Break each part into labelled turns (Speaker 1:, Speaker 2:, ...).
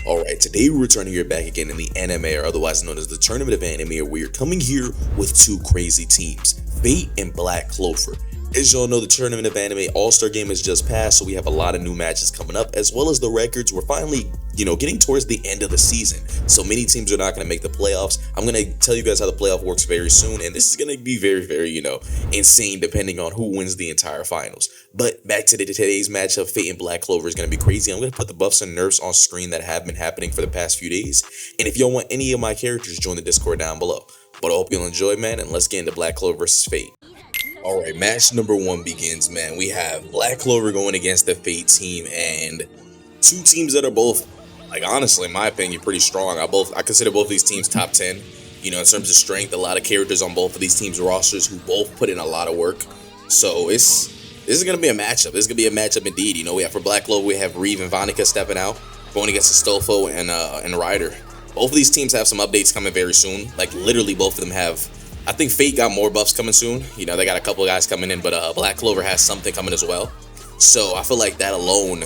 Speaker 1: Alright, today we're returning here back again in the N.M.A, or otherwise known as the Tournament of Anime, where we're coming here with two crazy teams, Fate and Black Clover. As y'all know, the Tournament of Anime All-Star game has just passed, so we have a lot of new matches coming up, as well as the records. We're finally, getting towards the end of the season, so many teams are not going to make the playoffs. I'm going to tell you guys how the playoff works very soon, and this is going to be very, very, insane depending on who wins the entire finals. But back to today's matchup, Fate and Black Clover is going to be crazy. I'm going to put the buffs and nerfs on screen that have been happening for the past few days, and if y'all want any of my characters, join the Discord down below. But I hope you'll enjoy, man, and let's get into Black Clover versus Fate. Alright, match number one begins, man. We have Black Clover going against the Fate team, and two teams that are both, honestly, in my opinion, pretty strong. I consider both of these teams top 10. In terms of strength, a lot of characters on both of these teams' rosters who both put in a lot of work. So this is going to be a matchup. This is going to be a matchup indeed. We have for Black Clover, we have Reeve and Vonica stepping out, going against Astolfo and Ryder. Both of these teams have some updates coming very soon. Literally, both of them have. I think Fate got more buffs coming soon. They got a couple of guys coming in, but Black Clover has something coming as well. So I feel like that alone,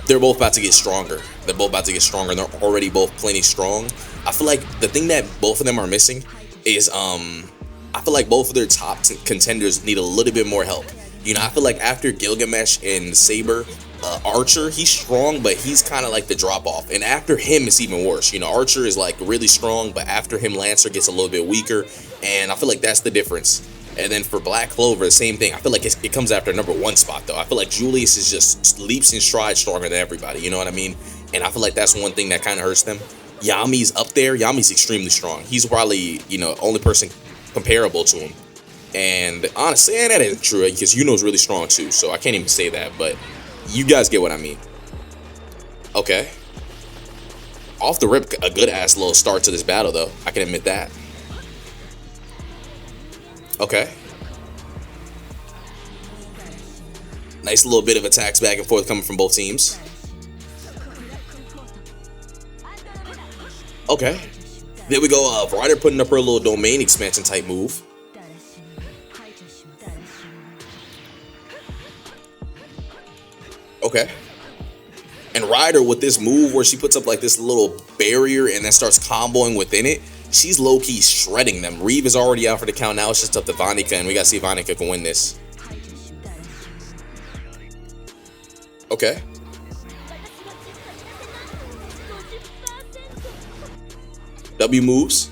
Speaker 1: they're both about to get stronger. They're They're already both plenty strong. I feel like the thing that both of them are missing is, I feel like both of their top contenders need a little bit more help. I feel like after Gilgamesh and Saber, Archer, he's strong, but he's kind of like the drop-off. And after him, it's even worse. Archer is really strong, but after him, Lancer gets a little bit weaker. And I feel like that's the difference. And then for Black Clover, the same thing. I feel like it comes after number one spot, though. I feel like Julius is just leaps and strides stronger than everybody. You know what I mean? And I feel like that's one thing that kind of hurts them. Yami's up there. Yami's extremely strong. He's probably, only person comparable to him. And honestly, and that isn't true because Yuno's really strong too. So I can't even say that, but you guys get what I mean. Okay. Off the rip, a good-ass little start to this battle, though. I can admit that. Okay. Nice little bit of attacks back and forth coming from both teams. Okay. There we go. Ryder putting up her little domain expansion type move. Okay. And Ryder with this move where she puts up this little barrier and then starts comboing within it, she's low-key shredding them. Reeve is already out for the count. Now it's just up to Vonica, and we gotta see if Vonica can win this. Okay. W moves.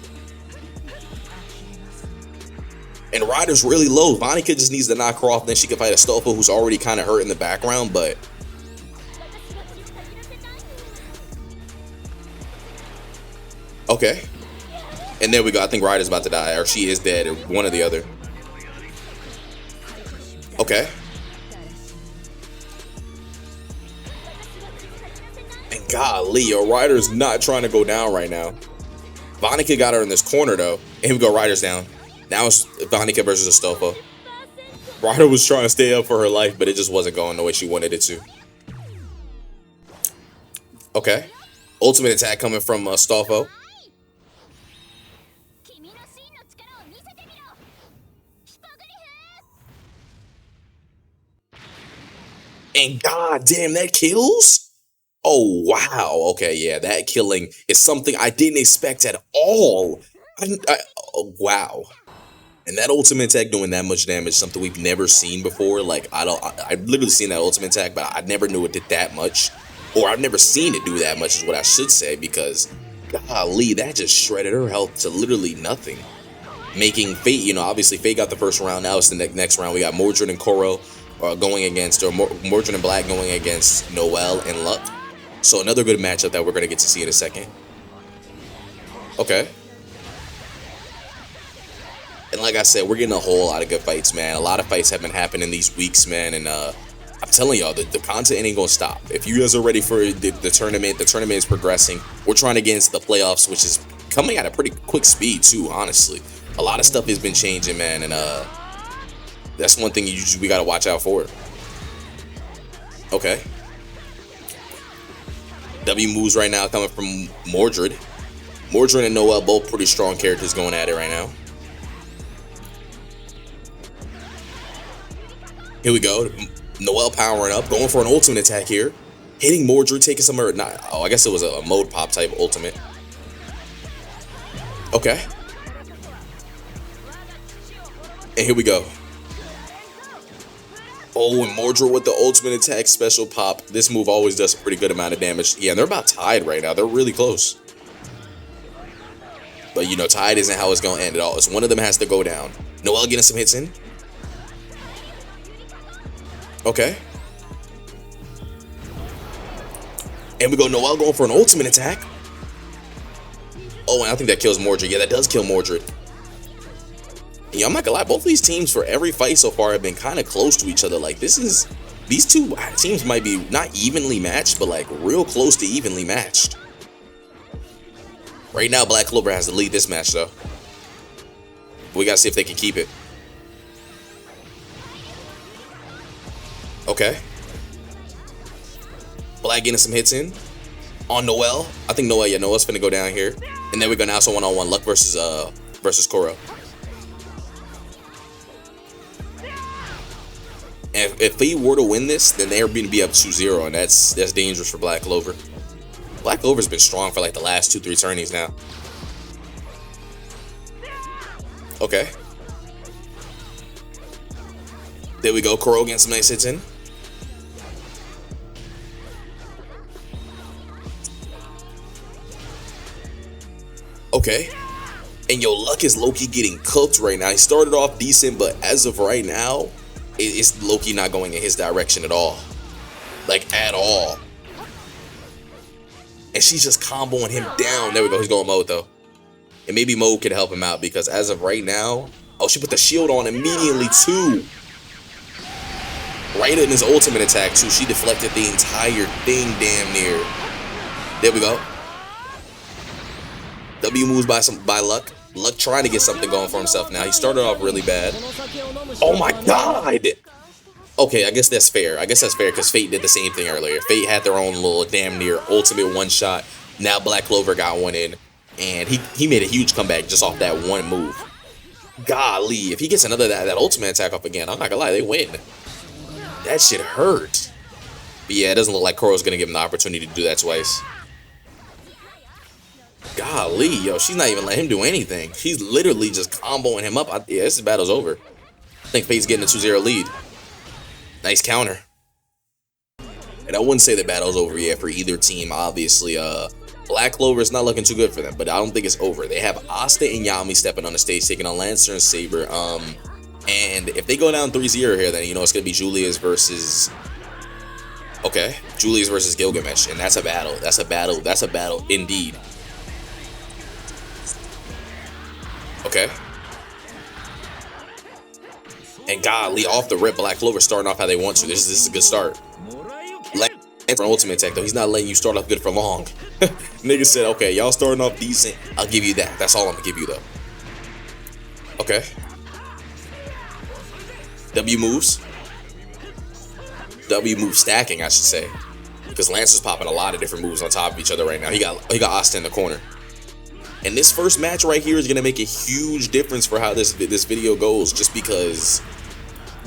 Speaker 1: And Ryder's really low. Vonica just needs to knock her off, then she can fight Astolfo, who's already kind of hurt in the background, but okay. And there we go. I think Ryder's about to die, or she is dead, or one or the other. Okay. And golly, Ryder's not trying to go down right now. Vonica got her in this corner, though. And here we go, Ryder's down. Now it's Vonica versus Astolfo. Ryder was trying to stay up for her life, but it just wasn't going the way she wanted it to. Okay. Ultimate attack coming from Astolfo. And god damn, that kills? Oh, wow. Okay, yeah, that killing is something I didn't expect at all. Oh, wow. And that ultimate attack doing that much damage, something we've never seen before. I've literally seen that ultimate attack, but I never knew it did that much. Or I've never seen it do that much is what I should say, because golly, that just shredded her health to literally nothing. Making Fate, obviously Fate got the first round. Now it's the next round. We got Mordred and Kuro going against, or Mordred and Black going against Noelle and Luck. So another good matchup that we're going to get to see in a second. Okay. And like I said, we're getting a whole lot of good fights, man. A lot of fights have been happening these weeks, man. And I'm telling y'all, the content ain't going to stop. If you guys are ready for the tournament is progressing. We're trying to get into the playoffs, which is coming at a pretty quick speed, too, honestly. A lot of stuff has been changing, man. And that's one thing we got to watch out for. Okay. W moves right now coming from Mordred. Mordred and Noelle, both pretty strong characters going at it right now. Here we go. Noelle powering up, going for an ultimate attack here. Hitting Mordred, taking some or not. Oh, I guess it was a mode pop type ultimate. Okay. And here we go. Oh, and Mordred with the ultimate attack special pop. This move always does a pretty good amount of damage. Yeah, and they're about tied right now. They're really close. But, you know, tied isn't how it's going to end at all. It's one of them has to go down. Noelle getting some hits in. Okay. And we go Noelle going for an ultimate attack. Oh, and I think that kills Mordred. Yeah, that does kill Mordred. Yeah, I'm not gonna lie, both of these teams for every fight so far have been kind of close to each other. Like, these two teams might be not evenly matched, but like real close to evenly matched. Right now, Black Clover has to lead this match, though. We gotta see if they can keep it. Okay. Black getting some hits in on Noelle. I think Noelle, yeah, Noelle's finna go down here. And then we're gonna also one-on-one Luck versus Kuro. And if they were to win this, then they're going to be up 2-0, and that's dangerous for Black Clover. Black Clover's been strong for like the last 2-3 tourneys now. Okay. There we go. Kuro getting some nice hits in. Okay. And yo, Luck is low-key getting cooked right now. He started off decent, but as of right now, it's low-key not going in his direction at all. Like, at all. And she's just comboing him down. There we go. He's going mode, though. And maybe mode could help him out because as of right now... Oh, she put the shield on immediately, too. Right in his ultimate attack, too. She deflected the entire thing damn near. There we go. W moves by Luck. Luck trying to get something going for himself now. He started off really bad. Oh my god! Okay, I guess that's fair. I guess that's fair because Fate did the same thing earlier. Fate had their own little damn near ultimate one shot. Now Black Clover got one in. And he made a huge comeback just off that one move. Golly, if he gets another that ultimate attack up again, I'm not gonna lie, they win. That shit hurt. But yeah, it doesn't look like Kuro's gonna give him the opportunity to do that twice. Golly, yo, she's not even letting him do anything. She's literally just comboing him up. Yeah, this battle's over. I think Fate's getting a 2-0 lead. Nice counter. And I wouldn't say the battle's over yet for either team, obviously. Black Clover is not looking too good for them, but I don't think it's over. They have Asta and N.M.A stepping on the stage, taking on Lancer and Saber. And if they go down 3-0 here, then, you know, it's going to be Julius versus... Okay, Julius versus Gilgamesh, and that's a battle. That's a battle. That's a battle indeed. Okay. And golly, off the rip, Black Clover starting off how they want to. This is a good start. And for an ultimate attack, though, he's not letting you start off good for long. Nigga said, okay, y'all starting off decent. I'll give you that. That's all I'm going to give you, though. Okay. W moves. W move stacking, I should say. Because Lancer's popping a lot of different moves on top of each other right now. He got Asta in the corner. And this first match right here is going to make a huge difference for how this video goes. Just because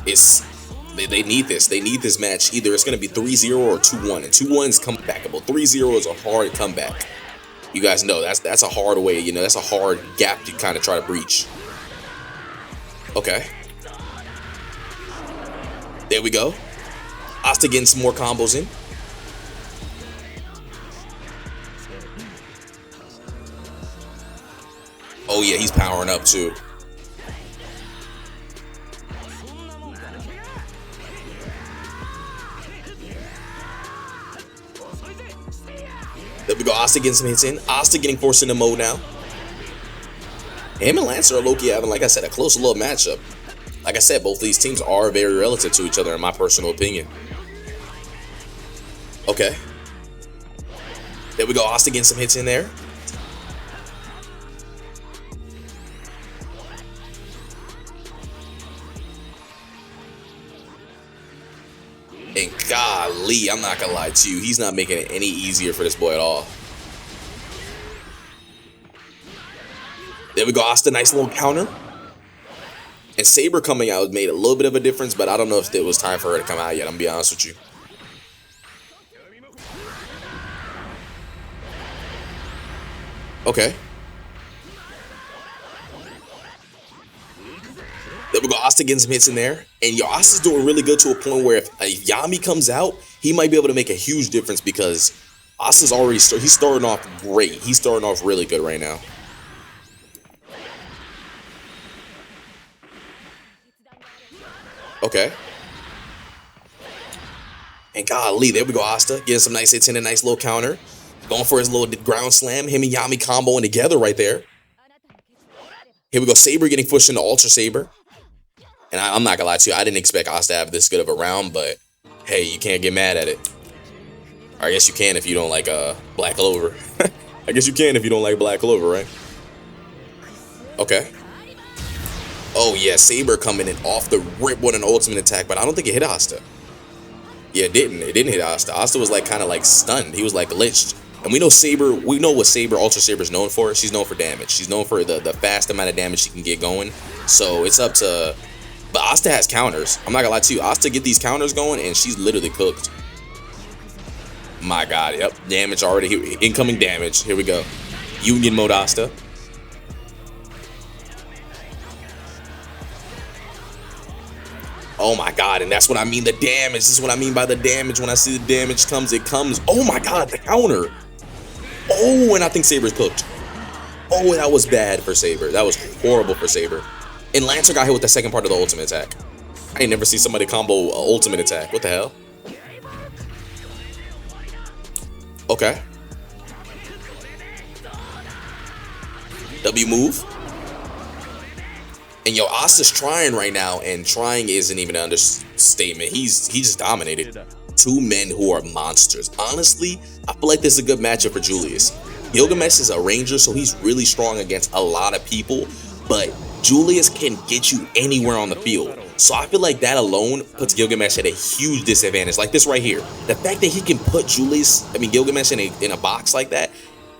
Speaker 1: they need this. They need this match. Either it's going to be 3-0 or 2-1. And 2-1 is comebackable. 3-0 is a hard comeback. You guys know that's a hard way. You know, that's a hard gap to kind of try to breach. Okay. There we go. Asta getting some more combos in. Oh yeah, he's powering up too. There we go. Asta getting some hits in. Asta getting forced into mode now. Him and Lancer are low-key having, like I said, a close little matchup. Like I said, both of these teams are very relative to each other, in my personal opinion. Okay. There we go. Asta getting some hits in there. And golly, I'm not gonna lie to you, he's not making it any easier for this boy at all. There we go, Asta, nice little counter. And Saber coming out made a little bit of a difference, but I don't know if it was time for her to come out yet, I'm gonna be honest with you. Okay. There we go. Asta getting some hits in there. And yo, Asta's doing really good to a point where if Yami comes out, he might be able to make a huge difference because Asta's already he's starting off great. He's starting off really good right now. Okay. And golly, there we go, Asta. Getting some nice hits in, a nice little counter. Going for his little ground slam. Him and Yami comboing together right there. Here we go. Saber getting pushed into Ultra Saber. And I'm not gonna lie to you, I didn't expect Asta to have this good of a round, but hey, you can't get mad at it. Or I guess you can if you don't like Black Clover. I guess you can if you don't like Black Clover, right? Okay. Oh yeah, Saber coming in off the rip with an ultimate attack, but I don't think it hit Asta. Yeah, it didn't. It didn't hit Asta. Asta was like kind of like stunned. He was like glitched. And we know Saber, we know what Saber, Ultra Saber is known for. She's known for damage. She's known for the fast amount of damage she can get going. So it's up to, but Asta has counters. I'm not gonna lie to you. Asta get these counters going and she's literally cooked. My God, yep. Damage already, incoming damage. Here we go. Union mode Asta. Oh my God, and that's what I mean, the damage. This is what I mean by the damage. When I see the damage comes, it comes. Oh my God, the counter. Oh, and I think Saber's cooked. Oh, that was bad for Saber. That was horrible for Saber. And Lancer got hit with the second part of the ultimate attack. I ain't never seen somebody combo an ultimate attack. What the hell? Okay. W move. And yo, Asta's trying right now, and trying isn't even an understatement. He just dominated. Two men who are monsters. Honestly, I feel like this is a good matchup for Julius. Gilgamesh is a ranger, so he's really strong against a lot of people, but Julius can get you anywhere on the field. So I feel like that alone puts Gilgamesh at a huge disadvantage. Like this right here. The fact that he can put Gilgamesh in a box like that,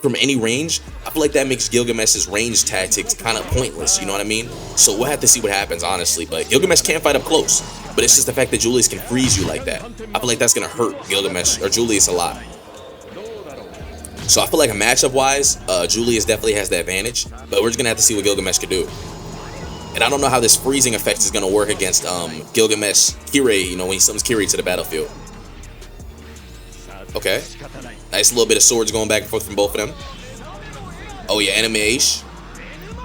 Speaker 1: from any range, I feel like that makes Gilgamesh's range tactics kind of pointless, you know what I mean? So we'll have to see what happens, honestly, but Gilgamesh can't fight up close, but it's just the fact that Julius can freeze you like that. I feel like that's going to hurt Gilgamesh, or Julius, a lot. So I feel like matchup-wise, Julius definitely has the advantage, but we're just going to have to see what Gilgamesh can do. And I don't know how this freezing effect is going to work against Gilgamesh Kirei, you know, when he summons Kirei to the battlefield. Okay. Nice little bit of swords going back and forth from both of them. Oh yeah, N.M.A.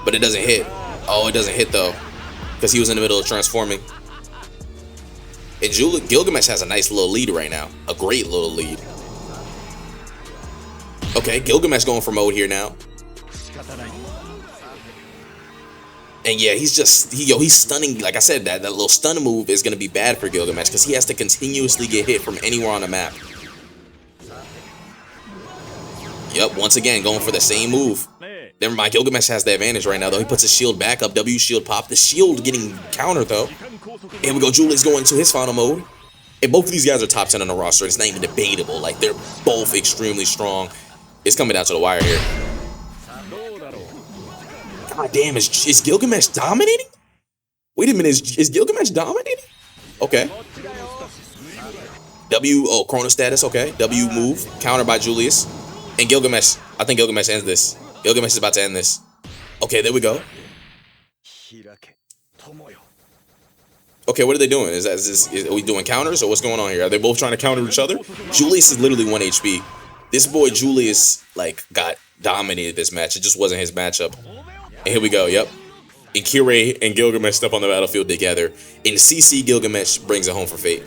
Speaker 1: But it doesn't hit. Oh, it doesn't hit though, because he was in the middle of transforming. And Gilgamesh has a nice little lead right now. A great little lead. Okay, Gilgamesh going for mode here now. And yeah, he's stunning. Like I said, that little stun move is going to be bad for Gilgamesh because he has to continuously get hit from anywhere on the map. Yep, once again, going for the same move. Never mind, Gilgamesh has the advantage right now, though. He puts his shield back up. W shield pop. The shield getting countered, though. Here we go. Julius going to his final mode. And both of these guys are top 10 on the roster. It's not even debatable. Like, they're both extremely strong. It's coming down to the wire here. God damn, is Gilgamesh dominating? Wait a minute, is Gilgamesh dominating? Okay. Chrono status, okay. W move, countered by Julius. And Gilgamesh, I think Gilgamesh ends this. Gilgamesh is about to end this. Okay, there we go. Okay, what are they doing? Are we doing counters or what's going on here? Are they both trying to counter each other? Julius is literally 1 HP. This boy Julius, like, got dominated this match. It just wasn't his matchup. And here we go, yep. And Kirei and Gilgamesh step on the battlefield together. And CC Gilgamesh brings it home for Fate.